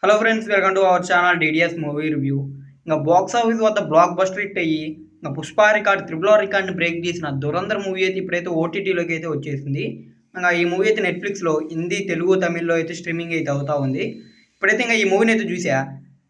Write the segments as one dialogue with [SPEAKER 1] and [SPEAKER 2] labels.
[SPEAKER 1] Hello friends, welcome to our channel DDS movie review. ఇంకా box office వద్ద block buster hit అయ్యి ఇంకా Pushpa record triple రికార్డ్ని break చేసిన Dhurandhar movie అయితే ఇప్పుడైతే ఓటీటీలోకి అయితే వచ్చేసింది. ఇంకా ఈ మూవీ అయితే నెట్ఫ్లిక్స్లో హిందీ, తెలుగు, తమిళ్లో అయితే స్ట్రీమింగ్ అయితే అవుతా ఉంది. ఇప్పుడైతే ఇంకా ఈ మూవీని అయితే చూసా.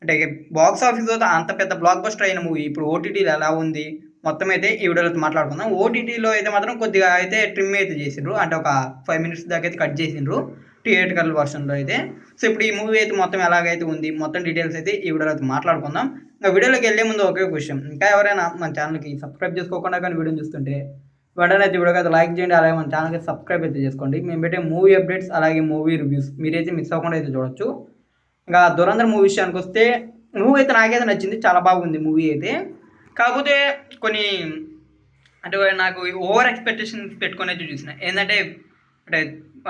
[SPEAKER 1] అంటే బాక్స్ ఆఫీస్ వద్ద అంత పెద్ద బ్లాక్ బస్టర్ అయిన మూవీ ఇప్పుడు ఓటీటీలో ఎలా ఉంది మొత్తం అయితే ఈ వీడియోలో మాట్లాడుకుందాం. ఓటీటీలో అయితే మాత్రం కొద్దిగా అయితే ట్రిమ్ అయితే చేసిండ్రు, అంటే ఒక 5 మినిట్స్ దాకా అయితే కట్ చేసిండ్రు థియేటికల్ వర్షన్లో అయితే. సో ఇప్పుడు ఈ మూవీ అయితే మొత్తం ఎలాగైతే ఉంది మొత్తం డీటెయిల్స్ అయితే ఈ వీడియోలో అయితే మాట్లాడుకుందాం. ఇంకా వీడియోలోకి వెళ్ళే ముందు ఒకే క్వశ్చన్, ఇంకా ఎవరైనా మన ఛానల్కి సబ్స్క్రైబ్ చేసుకోకుండా కానీ వీడియోని చూస్తుంటే వెంటనే అయితే వీడియోకి అయితే లైక్ చేయండి, అలాగే మన ఛానల్కి సబ్స్క్రైబ్ అయితే చేసుకోండి. మేము పెట్టే మూవీ అప్డేట్స్ అలాగే మూవీ రివ్యూస్ మీరైతే మిస్ అవ్వకుండా అయితే చూడొచ్చు. ఇంకా ధురంధర్ మూవీ విషయానికి వస్తే మూవీ అయితే నాకైతే నచ్చింది, చాలా బాగుంది మూవీ అయితే. కాకపోతే కొన్ని అంటే నాకు ఓవర్ ఎక్స్పెక్టేషన్స్ పెట్టుకొని అయితే చూసిన. ఏంటంటే అంటే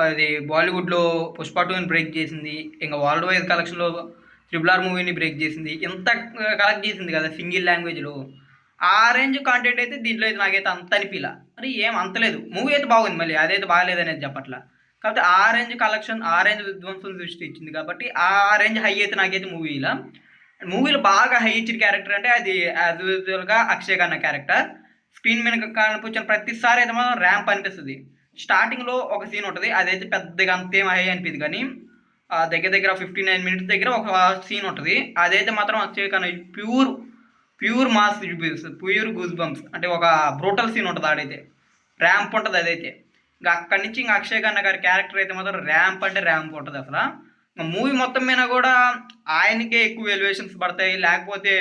[SPEAKER 1] అది బాలీవుడ్లో పుష్ప 2ని బ్రేక్ చేసింది, ఇంకా వరల్డ్ వైడ్ కలెక్షన్లో RRR మూవీని బ్రేక్ చేసింది, ఇంత కలెక్ట్ చేసింది కదా సింగిల్ లాంగ్వేజ్లో. ఆ రేంజ్ కాంటెంట్ అయితే దీంట్లో అయితే నాకైతే అంత అనిపిలా. మరి ఏం అంతలేదు, మూవీ అయితే బాగుంది, మళ్ళీ అదైతే బాగాలేదు అనేది చెప్పట్లా. కాకపోతే ఆ రేంజ్ కలెక్షన్, ఆ రేంజ్ విధ్వంసం దృష్టి ఇచ్చింది కాబట్టి ఆ రేంజ్ హై అయితే నాకైతే మూవీలో బాగా హై ఇచ్చిన క్యారెక్టర్ అంటే అది యాజ్ యూజువల్గా అక్షయ్ ఖన్నా క్యారెక్టర్. స్క్రీన్ మీద కనిపించిన ప్రతిసారి అయితే మాత్రం ర్యాంప్ అనిపిస్తుంది. స్టార్టింగ్లో ఒక సీన్ ఉంటుంది, అదైతే పెద్దగా అంతేం హై అనిపిస్తుంది, కానీ దగ్గర దగ్గర 59 మినిట్స్ దగ్గర ఒక సీన్ ఉంటుంది, అదైతే మాత్రం అక్షయ్ ఖన్నా ప్యూర్ మాస్ చూపిస్తుంది, ప్యూర్ గూస్ బంప్స్. అంటే ఒక బ్రూటల్ సీన్ ఉంటుంది, ఆడైతే ర్యాంప్ ఉంటుంది అదైతే. ఇంకా అక్కడి నుంచి ఇంకా అక్షయ్ ఖన్నా గారి క్యారెక్టర్ అయితే మాత్రం ర్యాంప్ అంటే ర్యాంప్ ఉంటుంది అసలు. మూవీ మొత్తం మీద కూడా ఆయనకే ఎక్కువ ఎలివేషన్స్ పడతాయి, లేకపోతే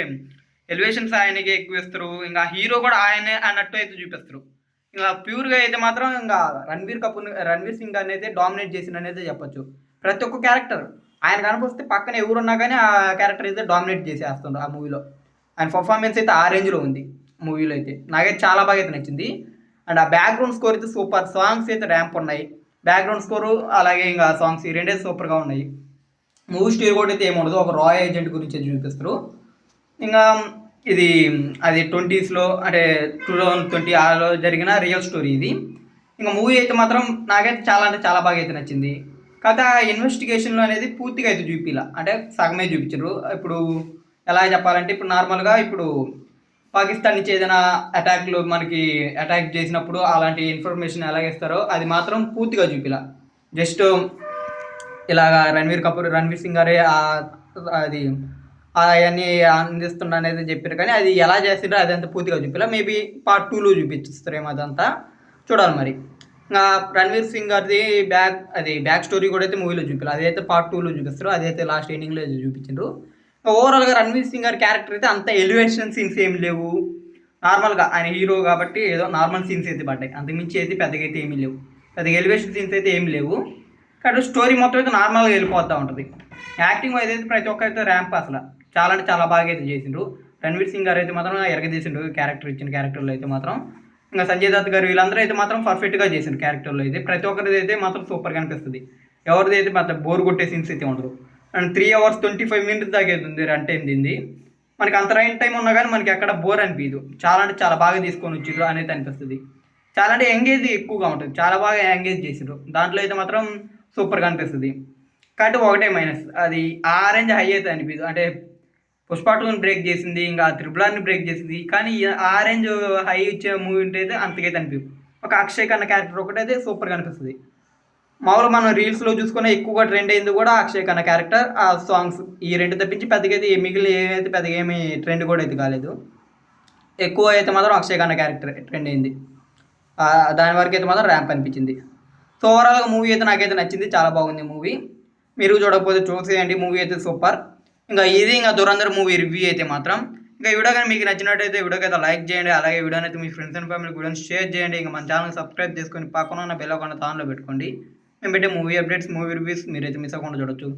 [SPEAKER 1] ఎలివేషన్స్ ఆయనకే ఎక్కువ ఇస్తారు. ఇంకా హీరో కూడా ఆయనే అన్నట్టు అయితే చూపిస్తారు. ఇంకా ప్యూర్గా అయితే మాత్రం ఇంకా రణ్వీర్ సింగ్ అనేది డామినేట్ చేసిన అనేది చెప్పొచ్చు. ప్రతి ఒక్క క్యారెక్టర్ ఆయన కనిపిస్తే పక్కన ఎవరున్నా కానీ ఆ క్యారెక్టర్ అయితే డామినేట్ చేసేస్తుండ్రు ఆ మూవీలో. ఆయన పర్ఫార్మెన్స్ అయితే ఆ రేంజ్లో ఉంది మూవీలో అయితే, నాకైతే చాలా బాగా అయితే నచ్చింది. అండ్ ఆ బ్యాక్గ్రౌండ్ స్కోర్ అయితే సూపర్, సాంగ్స్ అయితే ర్యాంప్ ఉన్నాయి. బ్యాక్గ్రౌండ్ స్కోరు అలాగే ఇంకా సాంగ్స్ ఈ రెండే సూపర్గా ఉన్నాయి. మూవీ స్టోరీ కూడా అయితే ఏముండదు, ఒక రాయ్ ఏజెంట్ గురించి చూపిస్తారు. ఇంకా ఇది అది 20s అంటే 2020 జరిగిన రియల్ స్టోరీ ఇది. ఇంకా మూవీ అయితే మాత్రం నాకైతే చాలా అంటే చాలా బాగా అయితే నచ్చింది. కాకపోతే ఆ ఇన్వెస్టిగేషన్లో అనేది పూర్తిగా అయితే చూపిలా, అంటే సగమే చూపించారు. ఇప్పుడు ఎలా చెప్పాలంటే ఇప్పుడు నార్మల్గా ఇప్పుడు పాకిస్తాన్ నుంచి ఏదైనా అటాక్లు మనకి అటాక్ చేసినప్పుడు అలాంటి ఇన్ఫర్మేషన్ ఎలాగేస్తారో అది మాత్రం పూర్తిగా చూపిలా. జస్ట్ ఇలాగా రణ్వీర్ సింగ్ గారే అది అవన్నీ అందిస్తున్నా అనేది చెప్పారు, కానీ అది ఎలా చేస్తారో అదంతా పూర్తిగా చూపిలా. మేబీ పార్ట్ 2లో చూపిస్తారేమో, అదంతా చూడాలి మరి. ఇంకా రణ్వీర్ సింగ్ గారిది బ్యాక్ స్టోరీ కూడా అయితే మూవీలో చూపిలా, అదైతే పార్ట్ 2లో చూపిస్తారు, అదైతే లాస్ట్ ఎండింగ్లో అయితే చూపించారు. ఓవరాల్గా రణ్వీర్ సింగ్ గారి క్యారెక్టర్ అయితే అంత ఎలివేషన్ సీన్స్ ఏమి లేవు. నార్మల్గా ఆయన హీరో కాబట్టి ఏదో నార్మల్ సీన్స్ అయితే పడ్డాయి, అంతకుమించి అయితే పెద్దగా అయితే ఏమీ లేవు. పెద్దగా ఎలివేషన్ సీన్స్ అయితే ఏమి లేవు. కాబట్టి స్టోరీ మొత్తం అయితే నార్మల్గా వెళ్ళిపోతూ ఉంటుంది. యాక్టింగ్ అయితే ప్రతి ఒక్కరైతే ర్యాంప్ అసలు చాలా అంటే చాలా బాగా అయితే చేసిండ్రు. రణ్వీర్ సింగ్ గారు అయితే మాత్రం ఎరగదీసిండ్రు క్యారెక్టర్, ఇచ్చిన క్యారెక్టర్లో అయితే మాత్రం. ఇంకా సంజయ్ దత్ గారు వీళ్ళందరూ అయితే మాత్రం పర్ఫెక్ట్గా చేసిండ్రు క్యారెక్టర్లో అయితే. ప్రతి ఒక్కరిది అయితే మాత్రం సూపర్గా అనిపిస్తుంది, ఎవరిది అయితే మాత్రం బోర్ కొట్టే సీన్స్ అయితే ఉండదు. అండ్ 3 hours 25 minutes దాకా అవుతుంది రన్ టైం దీన్ని. మనకి అంత రైన్ టైం ఉన్నా కానీ మనకి ఎక్కడ బోర్ అనిపించదు, చాలా అంటే చాలా బాగా తీసుకొని వచ్చిండ్రు అనేది అనిపిస్తుంది. చాలా అంటే ఎంగేజ్ ఎక్కువగా ఉంటుంది, చాలా బాగా ఎంగేజ్ చేసిండ్రు దాంట్లో అయితే మాత్రం సూపర్గా అనిపిస్తుంది. కాబట్టి ఒకటే మైనస్, అది ఆరెంజ్ హై అయితే అనిపించదు. అంటే పుష్ప 2ని బ్రేక్ చేసింది, ఇంకా RRRని బ్రేక్ చేసింది, కానీ ఆరెంజ్ హై ఇచ్చే మూవీ ఉంటే అయితే అంతకైతే అనిపించదు. ఒక అక్షయ్ ఖన్నా క్యారెక్టర్ ఒకటైతే సూపర్గా అనిపిస్తుంది. మామూలుగా మనం రీల్స్లో చూసుకునే ఎక్కువగా ట్రెండ్ అయింది కూడా అక్షయ్ ఖన్నా క్యారెక్టర్, ఆ సాంగ్స్, ఈ రెండు తప్పించి పెద్దగా అయితే మిగిలిన ఏమైతే పెద్దగా ఏమి ట్రెండ్ కూడా అయితే కాలేదు. ఎక్కువ అయితే మాత్రం అక్షయ్ ఖన్నా క్యారెక్టర్ ట్రెండ్ అయింది, దాని వరకు అయితే మాత్రం ర్యాంప్ అనిపించింది. సో ఓవరాల్గా మూవీ అయితే నాకైతే నచ్చింది, చాలా బాగుంది మూవీ. మీరు చూడకపోతే చూసేయండి, మూవీ అయితే సూపర్. ఇంకా ధురంధర్ మూవీ రివ్యూ అయితే మాత్రం. ఇంకా ఈ వీడియో కానీ మీకు నచ్చినట్టయితే వీడియోకి అయితే లైక్ చేయండి, అలాగే వీడియోని అయితే మీ ఫ్రెండ్స్ అండ్ ఫ్యామిలీ వీడియోని షేర్ చేయండి. ఇంకా మన ఛానల్ సబ్స్క్రైబ్ చేసుకొని పక్కన ఉన్న బెల్ ఐకాన్ ఆన్లో పెట్టుకోండి. మేము పెట్టే మూవీ అప్డేట్స్, మూవీ రివ్యూస్ మీరైతే మిస్ అవ్వకుండా చూడొచ్చు.